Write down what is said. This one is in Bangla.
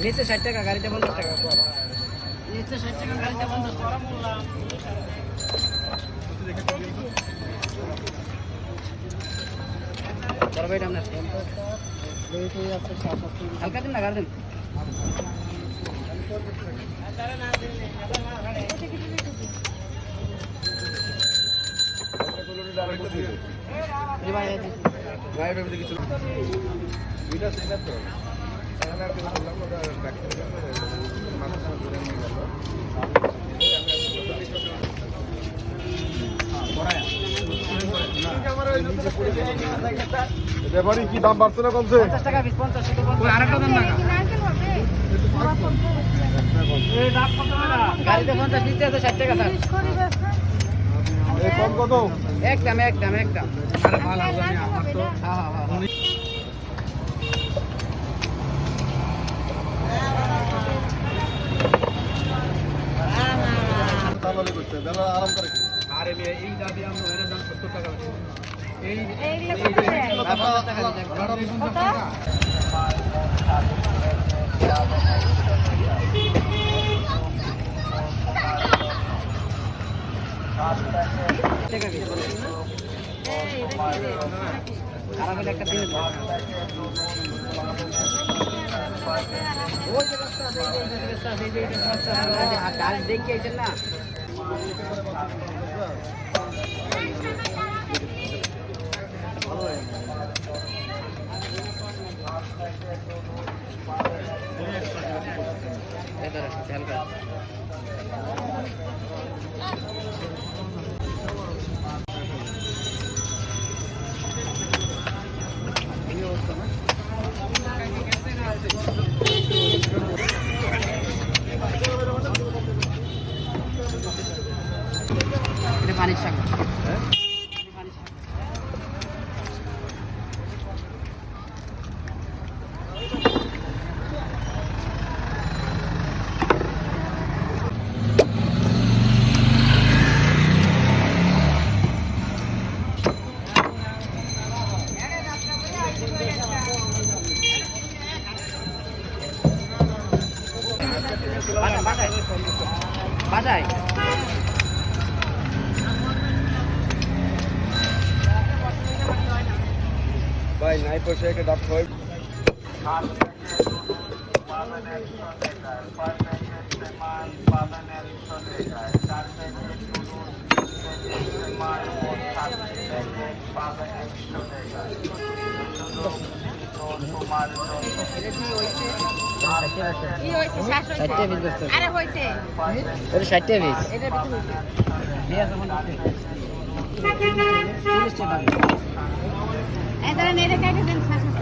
নিচে 60 টাকা, গাড়িতে 50 টাকা। নিচে 60 টাকা, গাড়িতে 50 টাকা। বড় ভাইটা আপনার হালকা দিন না, গাড়ি দিন। ব্যাপারই কি দাম বাড়ছে না কমছে? 50 টাকা পিস, 50 টাকা। আরেকটা দাম না, গাড়িতে 50, নিচে আছে 60 টাকা স্যার। এই কম কত? একদম একদম একদম। আরে ভালো হবে না আমার তো। হ্যাঁ হ্যাঁ হ্যাঁ। তাহলে করতে দাদা আরাম করে কি? আরে এই দাবি আমরা এর দাম 70 টাকা আছে। এই একটা দিন দেখিয়েছেন না। পানির শাক, বাসায় ভাই নাই পয়সা একটা ডাব হয়। এই ধরেন এটা কেটে দেন 700